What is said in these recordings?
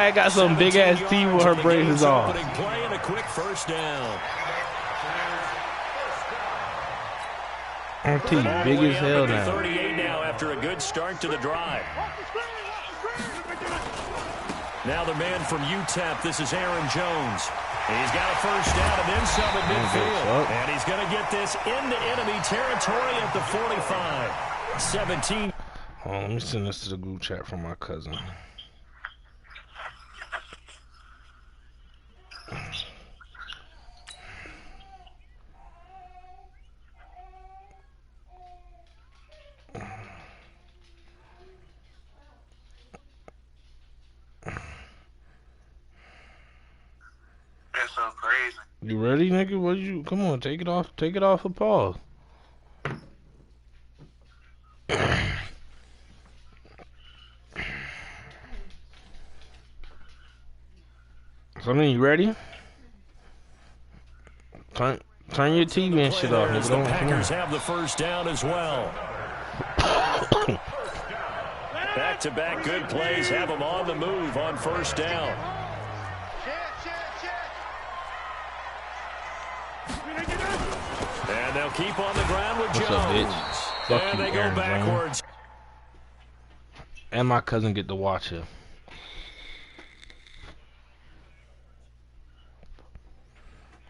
I got some big ass teeth with her braces off. Play and a quick first down. Her teeth big as hell now. 38 now after a good start to the drive. Now the man from UTEP, this is Aaron Jones. He's got a first down and then some at midfield. And he's going to get this into enemy territory at the 45. 17. Oh, let me send this to the group chat from my cousin. That's so crazy. You ready, nigga? What you? Come on, take it off. Take it off of pause. So, I mean, you ready? Turn your TV and shit off. The Packers have the first down as well. Back-to-back good plays have them on the move on first down. And they'll keep on the ground with Jones. What's up, bitch? Fuck and you, they go Aaron backwards. Jones. And my cousin get to watch it.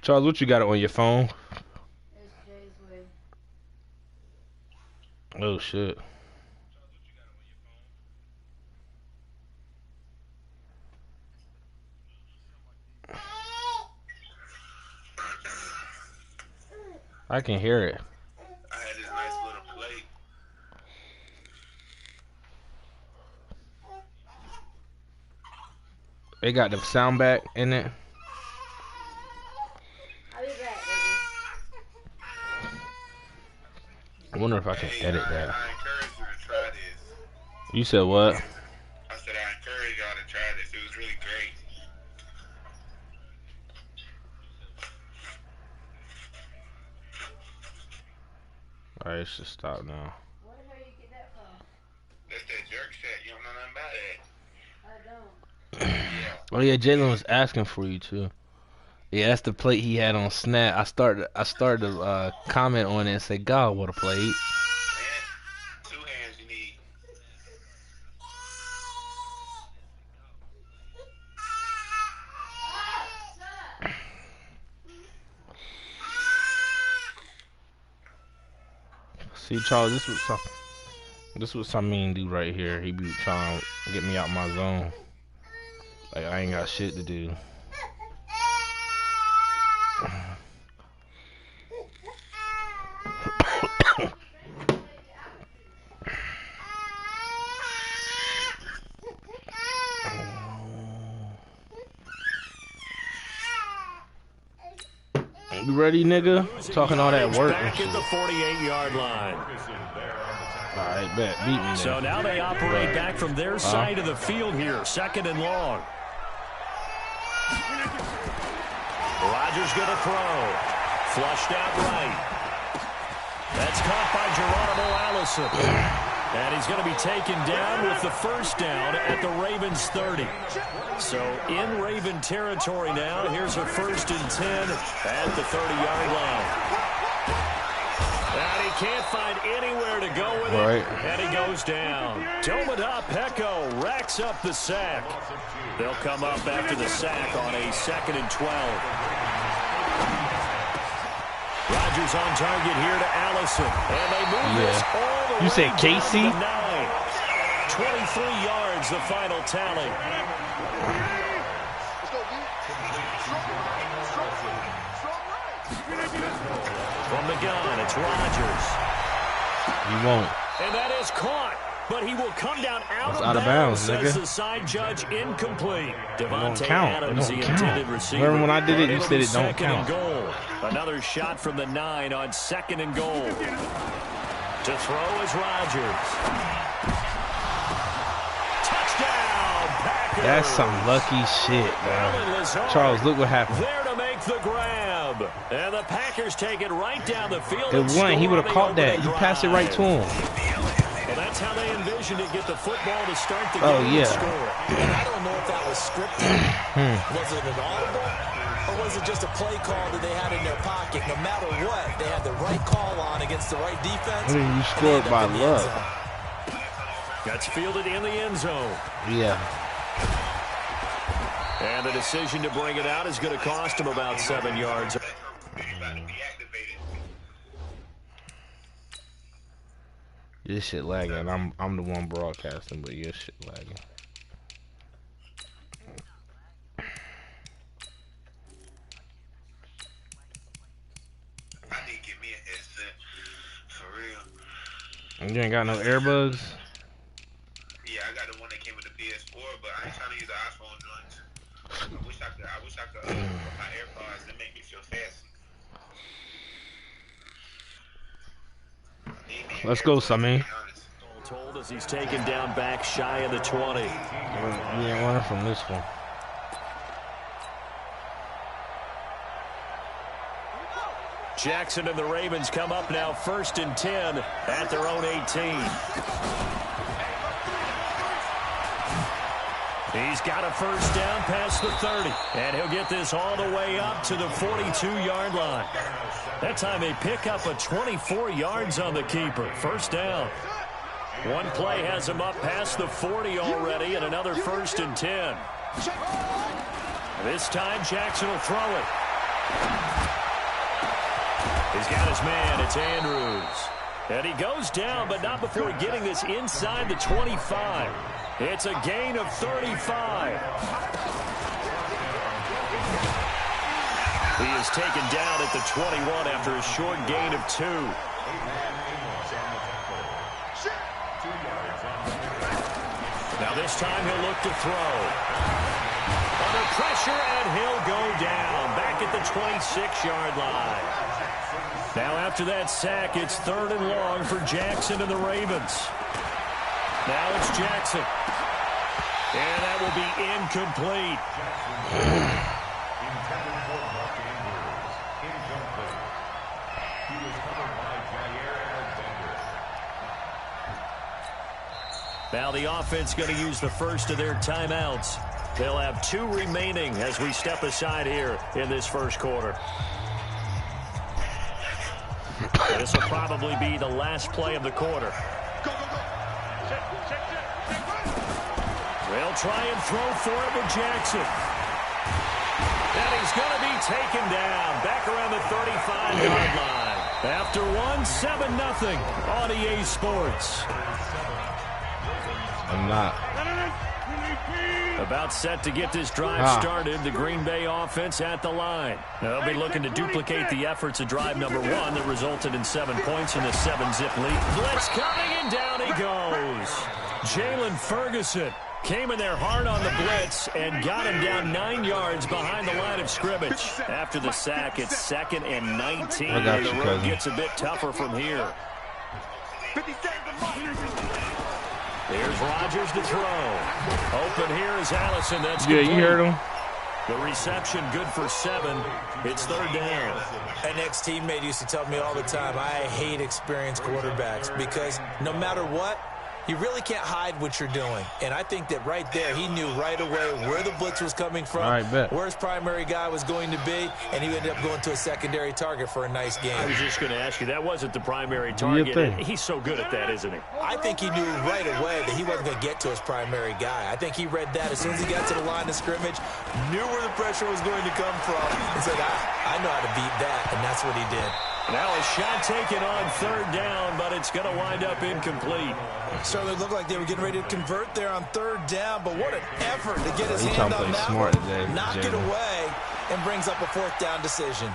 Charles, what you got on your phone? Oh shit. I can hear it. I had this nice little plate. They got the sound back in it. I'll be back, baby. I wonder if I can edit that. I encourage you to try this. You said what? I said I encourage y'all to try this. It was really great. Alright, it should stop now. Where the hell you get that from? That's that jerk set. You don't know nothing about that. I don't. Yeah. Oh yeah, Jalen was asking for you too. Yeah, that's the plate he had on Snap. I started to comment on it and say, God, what a plate. Man, 2 hands you need. See, Charles, this was some mean dude right here. He be trying to get me out my zone. Like I ain't got shit to do. You ready, nigga? Talking all that work and Back shit. at the 48-yard line. Alright, bet. Beat me then. So now they operate back from their side of the field here. 2nd and long. Rodgers going to throw. Flushed out right. That's caught by Geronimo Allison. And he's going to be taken down with the first down at the Ravens 30. So in Raven territory now. Here's a 1st and 10 at the 30-yard line. And he can't find anywhere to go with it. And he goes down. Tobin up. Pecco racks up the sack. They'll come up after the sack on a 2nd and 12. Rodgers on target here to Allison. And they move this all the way. You said Casey? 23 yards, the final tally. From the gun, it's Rodgers. You won't. And that is caught. But he will come down out of bounds, says nigga. the side judge, incomplete. Devontae count. Adams, It the don't count. intended receiver. Remember when I did it, you It'll said be it don't 2nd and count. goal. Another shot from the 9 on 2nd and goal. To throw is Rodgers. Touchdown, Packers. That's some lucky shit, man. Charles, look what happened. There to make the grab. And the Packers take it right down the field. It won. He would have caught that. You passed it right to him. Well, that's how they envisioned it. Get the football to start the Oh, game yeah. and score. And I don't know if that was scripted. Was it an audible? Or was it just a play call that they had in their pocket? No matter what, they had the right call on against the right defense. I mean, you scored by luck. That's fielded in the end zone. Yeah. And the decision to bring it out is going to cost him about 7 yards. This shit lagging. I'm the one broadcasting, but your shit lagging. I need to get me a headset. For real. You ain't got no earbuds? Yeah, I got the one that came with the PS4, but I ain't trying to use the iPhone joints. I wish I could put my AirPods that make me feel fancy. Let's go, Sammy. All told as he's taken down back shy of the 20. We ain't running from this one. Jackson and the Ravens come up now 1st and 10 at their own 18. He's got a first down past the 30, and he'll get this all the way up to the 42-yard line. That time they pick up a 24 yards on the keeper. First down. One play has him up past the 40 already, and another 1st and 10. This time Jackson will throw it. He's got his man. It's Andrews. And he goes down, but not before getting this inside the 25. It's a gain of 35. He is taken down at the 21 after a short gain of 2. Now this time he'll look to throw. Under pressure, and he'll go down back at the 26-yard line. Now after that sack, it's 3rd and long for Jackson and the Ravens. Now it's Jackson. And that will be incomplete. Now the offense going to use the first of their timeouts. They'll have 2 remaining as we step aside here in this first quarter. This will probably be the last play of the quarter. They'll try and throw for it with Jackson. And he's going to be taken down back around the 35-yard line. After one, 7-0 on EA Sports. I'm not. About set to get this drive started, the Green Bay offense at the line. Now they'll be looking to duplicate the efforts of drive number 1 that resulted in 7 points in the 7-zip lead. Blitz coming, and down he goes. Jalen Ferguson came in there hard on the blitz and got him down 9 yards behind the line of scrimmage. After the sack, it's 2nd and 19, and the road gets a bit tougher from here. Here's Rodgers to throw. Open here is Allison. That's good. Yeah, you heard him. The reception good for 7. It's 3rd down. An ex-teammate used to tell me all the time, I hate experienced quarterbacks because no matter what, you really can't hide what you're doing. And I think that right there, he knew right away where the blitz was coming from, where his primary guy was going to be, and he ended up going to a secondary target for a nice game. I was just going to ask you, that wasn't the primary target. He's so good at that, isn't he? I think he knew right away that he wasn't going to get to his primary guy. I think he read that as soon as he got to the line of scrimmage, knew where the pressure was going to come from, and said, I know how to beat that, and that's what he did. Now a shot taken on 3rd down, but it's going to wind up incomplete. Certainly looked like they were getting ready to convert there on 3rd down, but what an effort to get his hand on that one, knock it away, and brings up a 4th down decision.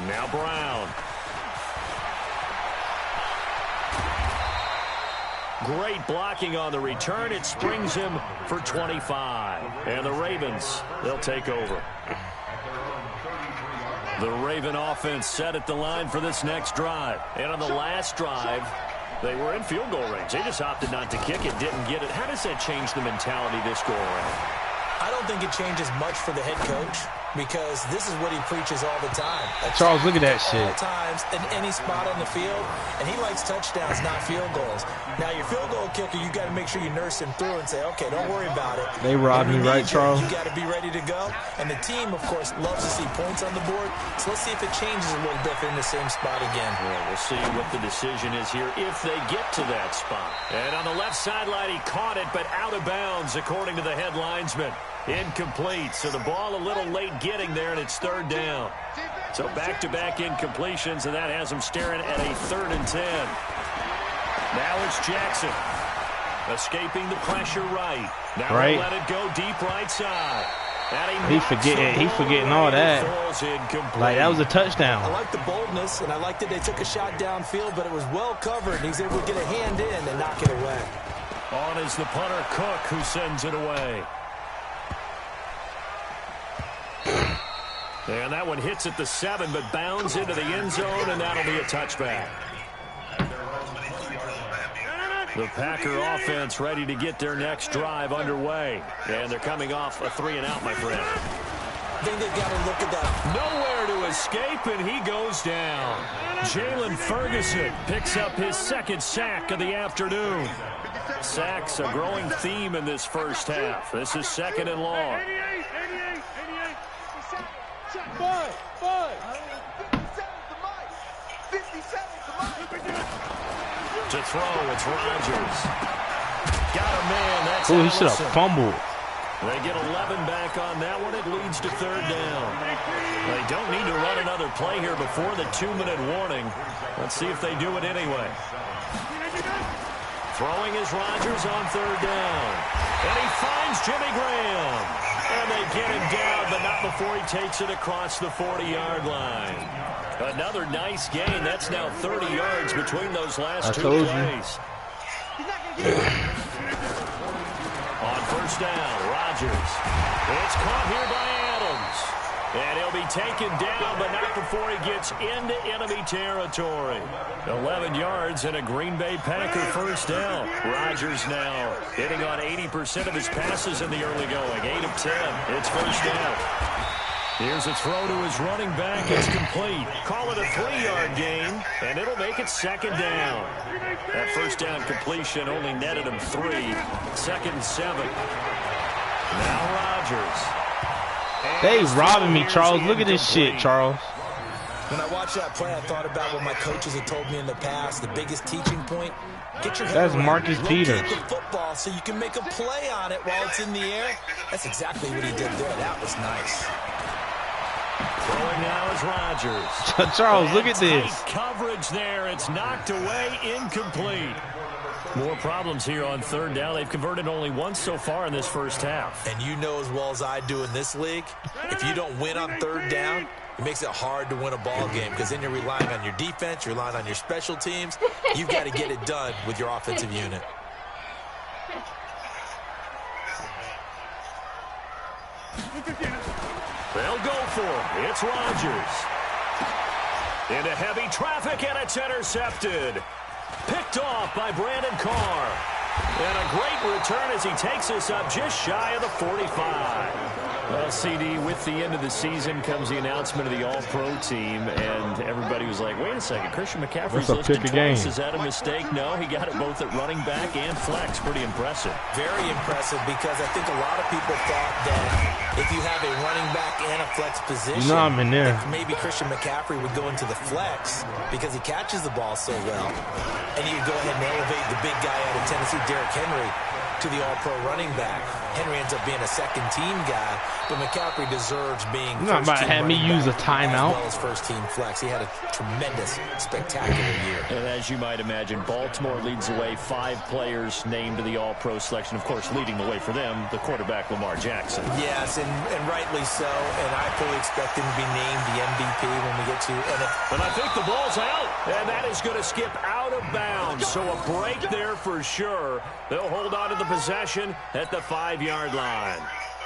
Now Brown. Great blocking on the return. It springs him for 25. And the Ravens, they'll take over. The Raven offense set at the line for this next drive. And on the last drive, they were in field goal range. They just opted not to kick it, didn't get it. How does that change the mentality this go around? I don't think it changes much for the head coach. because this is what he preaches all the time. Charles, look at that all shit. Times in any spot on the field, and he likes touchdowns, not field goals. Now, your field goal kicker, you got to make sure you nurse him through and say, okay, don't worry about it. They robbed me, right, Charles? You got to be ready to go. And the team, of course, loves to see points on the board. So let's see if it changes a little bit in the same spot again. Well, we'll see what the decision is here if they get to that spot. And on the left sideline, he caught it, but out of bounds, according to the head linesman. Incomplete, so the ball a little late getting there, and it's 3rd down. So back-to-back incompletions, and that has them staring at a 3rd and 10. Now it's Jackson. Escaping the pressure right. Now right. He'll let it go deep right side. He forgetting all that. Like, that was a touchdown. I like the boldness, and I like that they took a shot downfield, but it was well covered, and he's able to get a hand in and knock it away. On is the punter, Cook, who sends it away. And that one hits at the 7, but bounds into the end zone, and that'll be a touchback. The Packer offense ready to get their next drive underway. And they're coming off a 3-and-out, my friend. I think they've got to look at that. Nowhere to escape, and he goes down. Jalen Ferguson picks up his 2nd sack of the afternoon. Sacks a growing theme in this first half. This is 2nd and long. To throw, it's Rodgers. Got a man. That's he should have fumbled. They get 11 back on that one. It leads to 3rd down. They don't need to run another play here before the 2-minute warning. Let's see if they do it anyway. Throwing is Rodgers on 3rd down. And he finds Jimmy Graham. And they get him down, but not before he takes it across the 40-yard line. Another nice gain. That's now 30 yards between those last 2 plays. On 1st down, Rodgers. It's caught here by Adams. And he'll be taken down, but not before he gets into enemy territory. 11 yards and a Green Bay Packer 1st down. Rodgers now hitting on 80% of his passes in the early going. 8 of 10. It's 1st down. Here's a throw to his running back. It's complete. Call it a 3-yard gain, and it'll make it 2nd down. That 1st down completion only netted him 3. 2nd and 7. Now Rodgers. They robbing me, Charles. Look at this shit, Charles. When I watched that play, I thought about what my coaches had told me in the past. The biggest teaching point, get your head That's around. Marcus Peters. Rotate the football so you can make a play on it while it's in the air. That's exactly what he did there. That was nice. Throwing now is Rodgers. Charles, look at this. Tight coverage there. It's knocked away, incomplete. More problems here on 3rd down. They've converted only once so far in this first half. And you know as well as I do in this league, if you don't win on 3rd down, it makes it hard to win a ball game because then you're relying on your defense, you're relying on your special teams. You've got to get it done with your offensive unit. They'll go for it. It's Rodgers. Into heavy traffic, and it's intercepted. Picked off by Brandon Carr. And a great return as he takes us up just shy of the 45. Well, CD, with the end of the season comes the announcement of the All-Pro team, and everybody was like, wait a second, Christian McCaffrey's listed twice. Is that a mistake? No, he got it both at running back and flex. Pretty impressive. Very impressive because I think a lot of people thought that if you have a running back and a flex position, I'm in there. Maybe Christian McCaffrey would go into the flex because he catches the ball so well. And you go ahead and elevate the big guy out of Tennessee, Derrick Henry, to the All-Pro running back. Henry ends up being a second-team guy, but McCaffrey deserves being You're not about to have me use a timeout. as well as first-team flex. He had a tremendous, spectacular year. And as you might imagine, Baltimore leads the way. 5 players named to the All-Pro selection. Of course, leading the way for them, the quarterback Lamar Jackson. Yes, and rightly so. And I fully expect him to be named the MVP when we get to NFL. And I think the ball's out. And that is going to skip out of bounds. So a break there for sure. They'll hold on to the possession at the 5-yard line.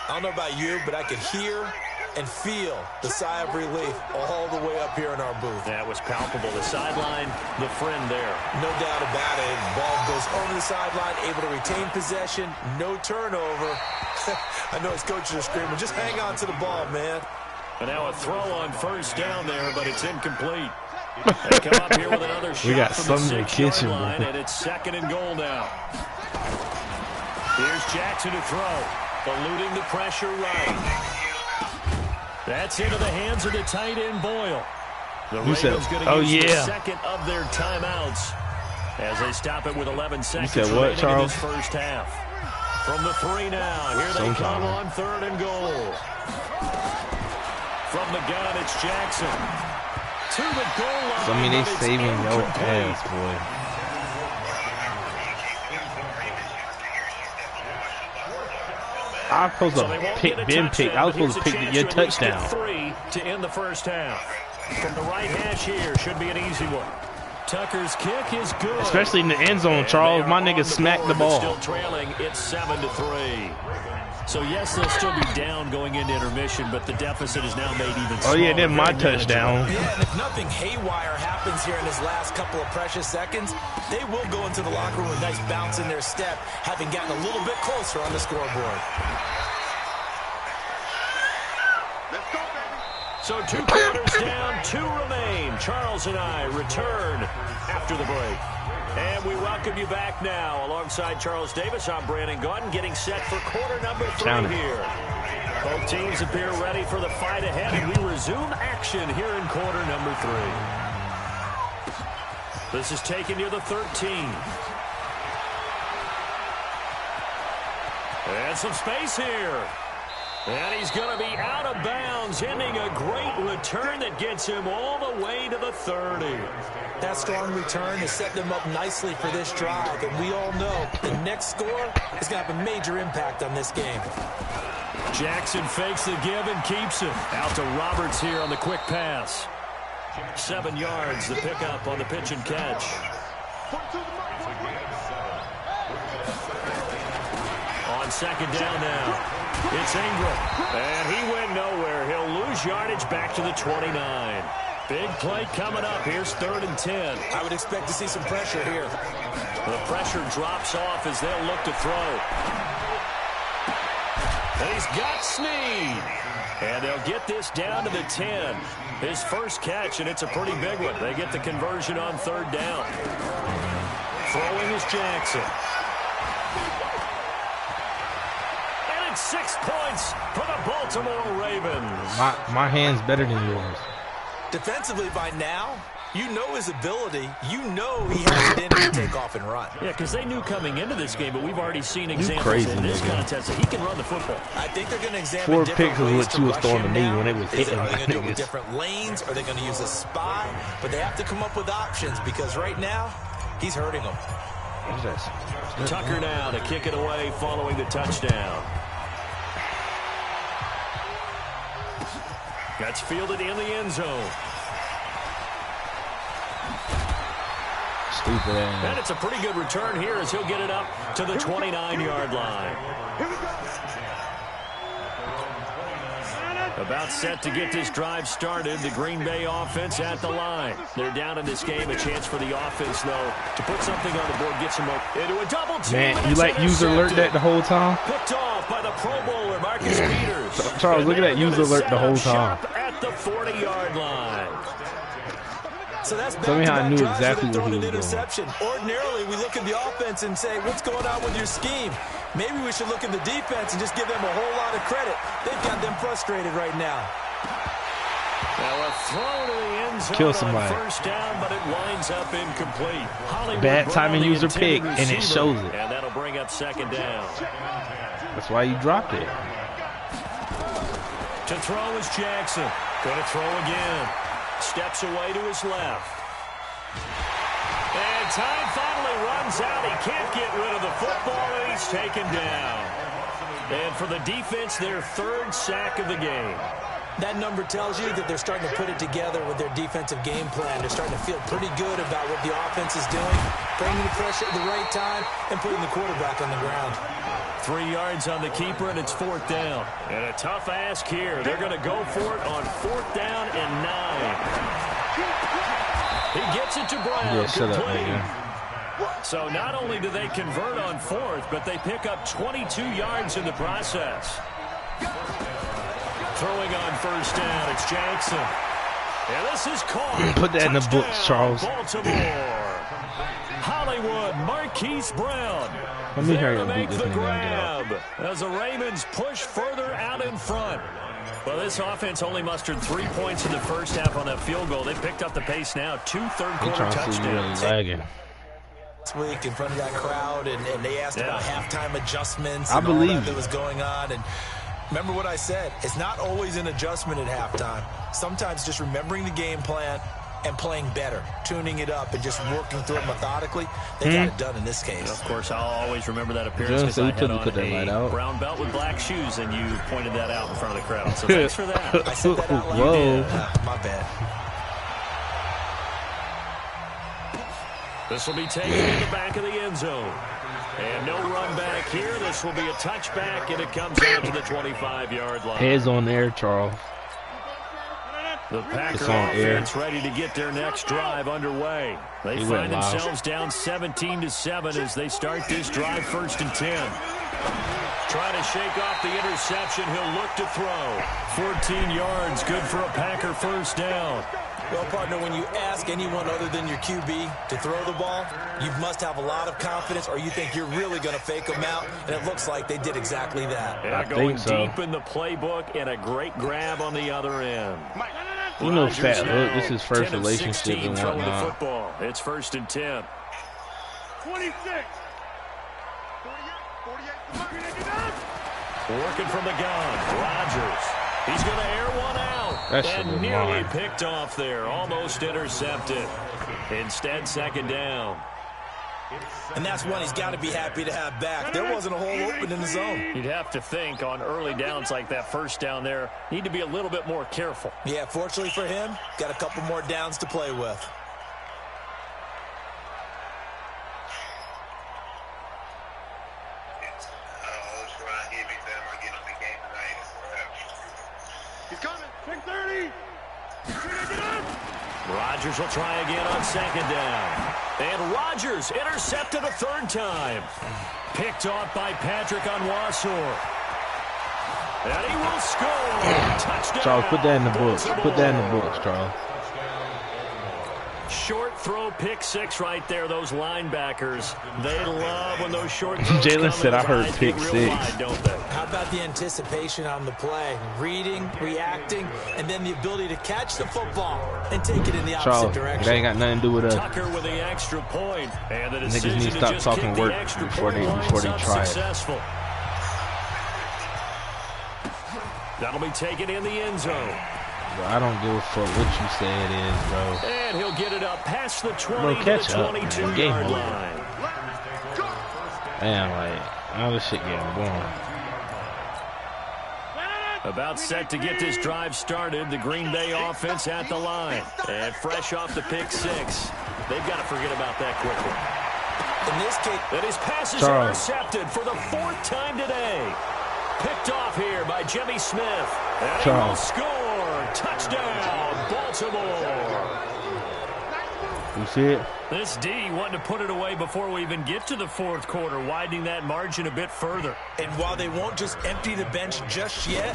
I don't know about you, but I could hear and feel the sigh of relief all the way up here in our booth. That was palpable. The sideline, the friend there. No doubt about it. Ball goes over the sideline, able to retain possession, no turnover. I know his coaches are screaming, just hang on to the ball, man. And now a throw on first down there, but it's incomplete. They come up here with another shot. We got from some in the kitchen, line, bro. and it's 2nd and goal now. Here's Jackson to throw, eluding the pressure right. That's into the hands of the tight end Boyle. The Ravens going to use the second of their timeouts as they stop it with 11 seconds remaining in this first half. From the 3 now, here they come on 3rd and goal. From the gun, it's Jackson. To the goal line. So, I mean, they saving your ass, boy. I was supposed to pick I was supposed to pick your touchdown. 3 to end the first half. From the right hash here, should be an easy one. Tucker's kick is good. Especially in the end zone, Charles. My nigga smacked the ball. Still trailing, it's 7-3. So, yes, they'll still be down going into intermission, but the deficit is now made even smaller. Oh, yeah, then my touchdown. Yeah, and if nothing haywire happens here in this last couple of precious seconds, they will go into the locker room with a nice bounce in their step, having gotten a little bit closer on the scoreboard. So 2 quarters down, 2 remain. Charles and I return after the break. And we welcome you back now. Alongside Charles Davis, I'm Brandon Gaudin, getting set for quarter number 3 here. Both teams appear ready for the fight ahead, and we resume action here in quarter number 3. This is taken near the 13. And some space here. And he's going to be out of bounds, ending a great return that gets him all the way to the 30. That strong return has set them up nicely for this drive, and we all know the next score is going to have a major impact on this game. Jackson fakes the give and keeps it. Out to Roberts here on the quick pass. 7 yards, the pickup on the pitch and catch. On 2nd down now. It's Ingram, and he went nowhere. He'll lose yardage back to the 29. Big play coming up. Here's 3rd and 10. I would expect to see some pressure here. The pressure drops off as they'll look to throw. And he's got Snead. And they'll get this down to the 10. His first catch, and it's a pretty big one. They get the conversion on 3rd down. Throwing is Jackson. 6 points for the Baltimore Ravens. My hand's better than yours. Defensively by now, you know his ability. You know he has it in to take off and run. Yeah, because they knew coming into this game, but we've already seen examples in this contest that he can run the football. I think they're going to examine 4 different picks is ways what to you was rush throwing to him me now. when it was hitting. Are they going to do it with different lanes? Are they going to use a spy? But they have to come up with options because right now, he's hurting them. Tucker now to kick it away following the touchdown. That's fielded in the end zone. Stupid ass. And it's a pretty good return here as he'll get it up to the 29-yard line. About set to get this drive started. The Green Bay offense at the line. They're down in this game. A chance for the offense, though, to put something on the board, get some into a double team. Man, you like user alert that the whole time? Picked off by the Pro Bowler, Marcus Peters. Charles, look at that user alert the whole time. At the 40-yard line. So that's Tell me how I knew exactly what he was interception. doing. Ordinarily, we look at the offense and say, what's going on with your scheme? Maybe we should look at the defense and just give them a whole lot of credit. They've got them frustrated right now. Now a throw to the end zone. Kill somebody. On 1st down, but it winds up incomplete. Hollywood Bad timing Brown, the user pick, intended and it receiver, shows it. And that'll bring up 2nd down. That's why you dropped it. To throw is Jackson. Going to throw again. Steps away to his left. And time finally runs out. He can't get rid of the football, and he's taken down. And for the defense, their 3rd sack of the game. That number tells you that they're starting to put it together with their defensive game plan. They're starting to feel pretty good about what the offense is doing, bringing the pressure at the right time, and putting the quarterback on the ground. 3 yards on the keeper, and it's 4th down. And a tough ask here. They're going to go for it on 4th down and 9. He gets it to Brown. Yeah, shut up, complete. nigga. So not only do they convert on 4th, but they pick up 22 yards in the process. throwing on first down. It's Jackson. And this is caught. Put that in the books, Charles. Baltimore. Hollywood, Marquise Brown. Let me there hear to you make beat this the nigga and grab as the Ravens push further out in front. Well, this offense only mustered 3 points in the first half on that field goal. They picked up the pace now. 2 third-quarter touchdowns. Lagging. This week in front of that crowd, and they asked about halftime adjustments I and believe all that was going on. And remember what I said. It's not always an adjustment at halftime. Sometimes just remembering the game plan and playing better, tuning it up and just working through it methodically. They got it done in this case. Of course, I'll always remember that appearance because I had on a brown belt with black shoes, and you pointed that out in front of the crowd. So thanks for that. I said that out loud. Whoa. My bad. This will be taken in the back of the end zone. And no run back here. This will be a touchback, and it comes out to the 25-yard line. Heads on there, Charles. The Packers offense ready to get their next drive underway. They find themselves down 17-7 as they start this drive 1st and 10. Trying to shake off the interception. He'll look to throw. 14 yards, good for a Packer first down. Well, partner, when you ask anyone other than your QB to throw the ball, you must have a lot of confidence, or you think you're really going to fake them out, and it looks like they did exactly that. Yeah, going deep in the playbook and a great grab on the other end. You know, Fat Hook, this is his first relationship and whatnot. Football. It's 1st and 10. 26. 48. Working from the gun. Rodgers. He's going to air one out. And nearly picked off there. Almost intercepted. Instead, 2nd down. And that's one he's got to be happy to have back. There wasn't a hole open in the zone. You'd have to think on early downs like that first down there, need to be a little bit more careful. Yeah, fortunately for him, got a couple more downs to play with. He's coming. 6:30. Rodgers will try again on 2nd down. And Rodgers intercepted a 3rd time. Picked off by Patrick Onwuasor. And he will score. Touchdown. Charles, put that in the books. Put that in the books, Charles. Short throw, pick 6 right there. Those linebackers, they love when those short throws Jalen said, I heard pick 6. Wide, don't they? How about the anticipation on the play? Reading, reacting, and then the ability to catch the football and take it in the opposite direction. That ain't got nothing to do with us. Tucker with the extra point. And the Niggas need to stop talking work before they try successful. It. That'll be taken in the end zone. Bro, I don't give a fuck what you say it is, bro. And he'll get it up past the 20 bro, catch to the up, 22-yard line. Damn, like, all this shit getting boring. About set to get this drive started. The Green Bay offense at the line. And fresh off the pick 6. They've got to forget about that quickly. In this case, and his pass is intercepted for the 4th time today. Picked off here by Jimmy Smith. And he will score. Touchdown, Baltimore. You see it? This D wanted to put it away before we even get to the 4th quarter, widening that margin a bit further. And while they won't just empty the bench just yet,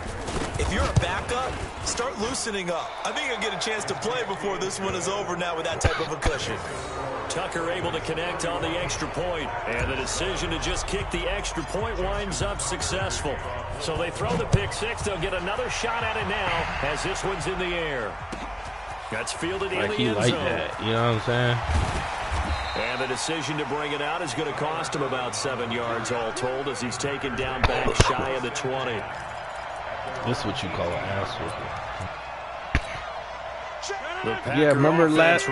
if you're a backup, start loosening up. I think you'll get a chance to play before this one is over now with that type of a cushion. Tucker able to connect on the extra point, and the decision to just kick the extra point winds up successful. So they throw the pick 6. They'll get another shot at it now as this one's in the air. That's fielded in the end zone. That, you know what I'm saying? And the decision to bring it out is going to cost him about 7 yards all told as he's taken down back shy of the 20. This is what you call an ass whooping. Yeah, remember last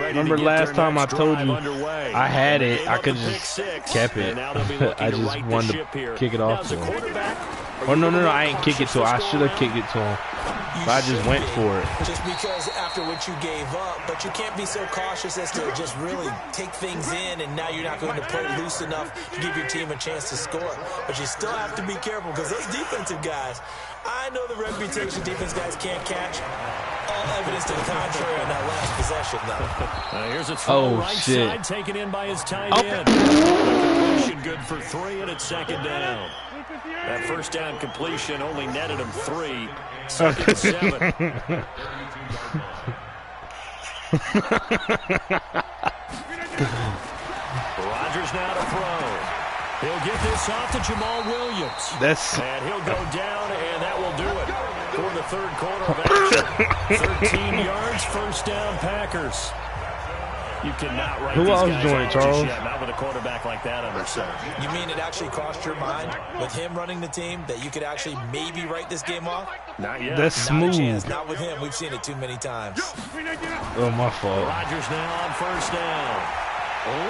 time I told you I had it, I could just kept it. I just wanted to kick it off to him. Oh, no, I ain't kick it to him. I should have kicked it to him. But I just went for it. Just because after what you gave up, but you can't be so cautious as to just really take things in, and now you're not going to play loose enough to give your team a chance to score. But you still have to be careful because those defensive guys, I know the reputation defense guys can't catch. All evidence to the contrary on that last possession, though. Here's a throw right side taken in by his tight end. The completion good for 3, and it's 2nd down. That first down completion only netted him 3. 2nd and 7. Rodgers now to throw. He'll get this off to Jamal Williams. And he'll go down, and that will do it for the third quarter of action. 13 yards, first down, Packers. You cannot write Who these else guys joined, off Charles? just yet, not with a quarterback like that under center. You mean it actually crossed your mind with him running the team that you could actually maybe write this game off? Not yet. That's smooth. Not a chance. Not with him. We've seen it too many times. Oh, my fault. Rodgers now on first down.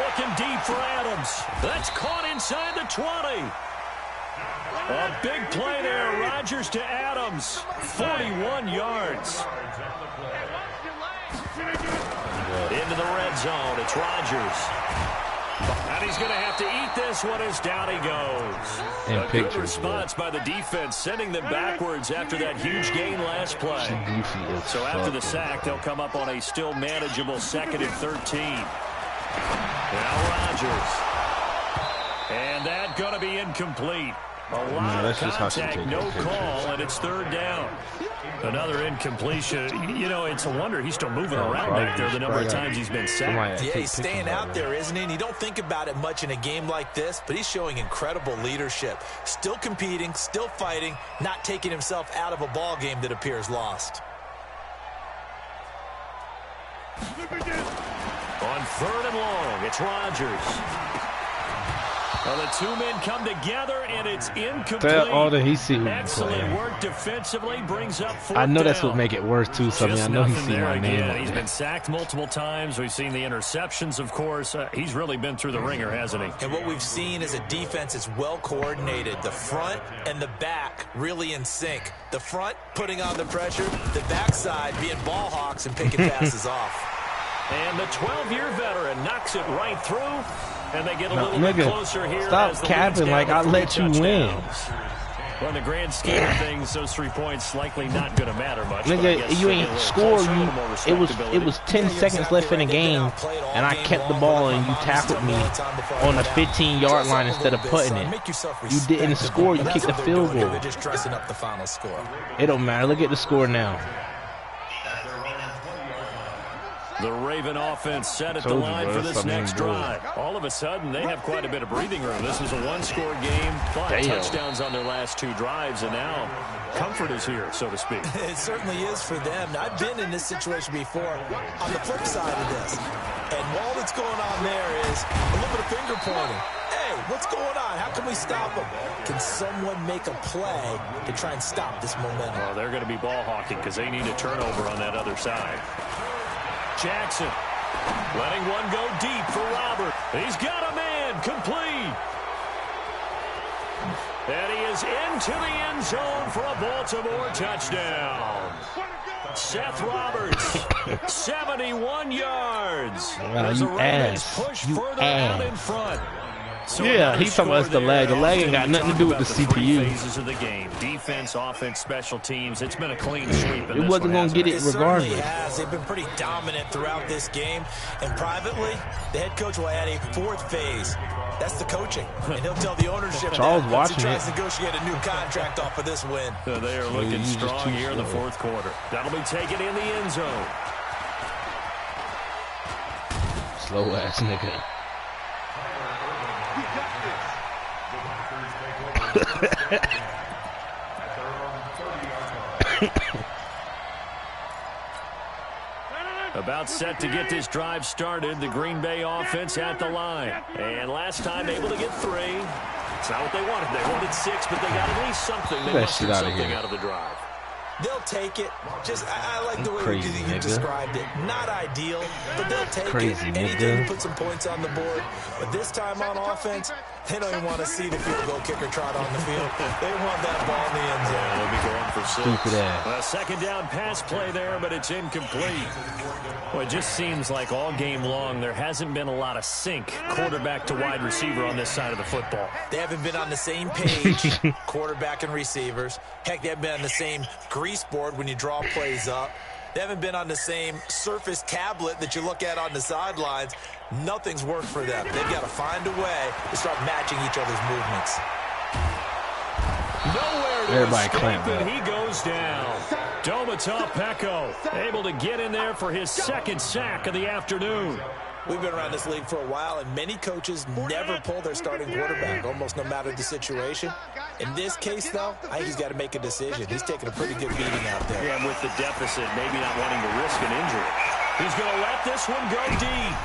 Looking deep for Adams. That's caught inside the 20. A big play there. Rodgers to Adams. 41 yards. Into the red zone. It's Rodgers. And he's going to have to eat this one as down he goes. A good response by the defense, sending them backwards after that huge gain last play. So after the sack, they'll come up on a still manageable 2nd and 13. Now Rodgers. And that going to be incomplete. A lot of contact, no call, and it's 3rd down. Another incompletion. You know, it's a wonder he's still moving around back there the number of times he's been sacked. Yeah, he's staying out there, isn't he? And you don't think about it much in a game like this, but he's showing incredible leadership. Still competing, still fighting, not taking himself out of a ball game that appears lost. On 3rd and long, it's Rodgers. Well, the two men come together, and it's incomplete. Excellent work defensively, brings up 4th I know down. that's what make it worse, too, Sonny. I know he's seen my name. He's been sacked multiple times. We've seen the interceptions, of course. He's really been through the ringer, hasn't he? And what we've seen is a defense that's well coordinated. The front and the back really in sync. The front putting on the pressure, the backside being ball hawks and picking passes off. And the 12-year veteran knocks it right through. And they get a little bit closer here. Stop capping like I let you win. Well, in the grand scheme of things, those 3 points likely not going to matter much. Nigga, you ain't scored. It was 10 seconds left in the game, and I kept the ball, and you tackled me on the 15-yard line instead of putting it. You didn't score. You kicked the field goal. It don't matter. Look at the score now. The Raven offense set at the line for this next drive. All of a sudden, they have quite a bit of breathing room. This was a one-score game, but touchdowns on their last 2 drives, and now comfort is here, so to speak. It certainly is for them. I've been in this situation before on the flip side of this. And all that's going on there is a little bit of finger pointing. Hey, what's going on? How can we stop them? Can someone make a play to try and stop this momentum? Well, they're going to be ball hawking because they need a turnover on that other side. Jackson letting one go deep for Robert. He's got a man complete. And he is into the end zone for a Baltimore touchdown. Seth Roberts, 71 yards. Wow, you ass. Pushed further out in front. So yeah, he's talking about the lag. The lag ain't got nothing to do with the CPU. Phases of the game: defense, offense, special teams. It's been a clean sweep. It wasn't going to get it regardless. It has. They've been pretty dominant throughout this game. And privately, the head coach will add a 4th phase. That's the coaching. And he'll tell the ownership Charles that watching he tries to negotiate a new contract off of this win. So they are looking strong here in the 4th quarter. That'll be taken in the end zone. Slow ass nigga. About set to get this drive started, the Green Bay offense at the line. And last time able to get 3. It's not what they wanted. They wanted 6, but they got at least something. They mustered something out of the drive. They'll take it. Just, I like the way you described it. Not ideal, but they'll take it. Anything to put some points on the board. But this time on offense, they don't even want to see the field goal kicker trot on the field. They want that ball in the end zone. They'll be going for 6. Stupid ass. A 2nd down pass play there, but it's incomplete. Well, it just seems like all game long there hasn't been a lot of sync quarterback to wide receiver on this side of the football. They haven't been on the same page, quarterback and receivers. Heck, they haven't been on the same grease board when you draw plays up. They haven't been on the same Surface tablet that you look at on the sidelines. Nothing's worked for them. They've got to find a way to start matching each other's movements. Nowhere to Everybody escape, clamped and up. he goes down. Domata Peko able to get in there for his second sack of the afternoon. We've been around this league for a while, and many coaches never pull their starting quarterback, almost no matter the situation. In this case, though, I think he's got to make a decision. He's taking a pretty good beating out there. Yeah, and with the deficit, maybe not wanting to risk an injury. He's going to let this one go deep.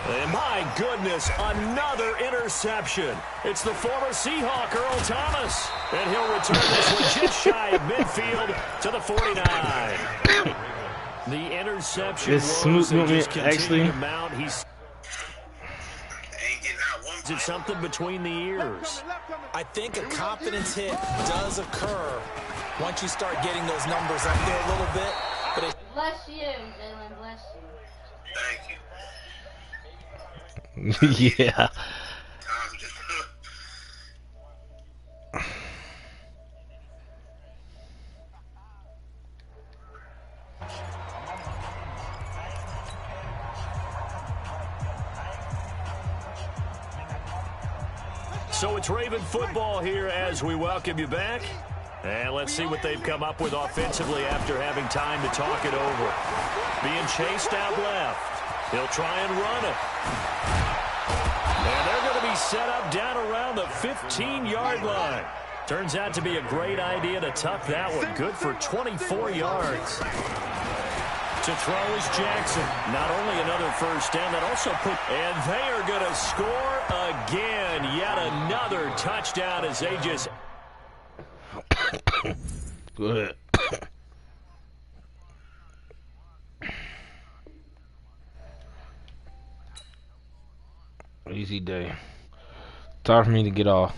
And my goodness, another interception. It's the former Seahawk, Earl Thomas. And he'll return this one just shy of midfield to the 49. The interception It's smooth movement, actually. He's something between the ears. I think a confidence hit does occur once you start getting those numbers up there a little bit. But it Bless you, Jalen. Bless you. Thank you. Yeah. So it's Raven football here as we welcome you back. And let's see what they've come up with offensively after having time to talk it over. Being chased out left. He'll try and run it. And they're going to be set up down around the 15-yard line. Turns out to be a great idea to tuck that one. Good for 24 yards. To throw is Jackson. Not only another first down, that also put... And they are going to score again. Yet another touchdown as they just... Good. Easy day. Time for me to get off.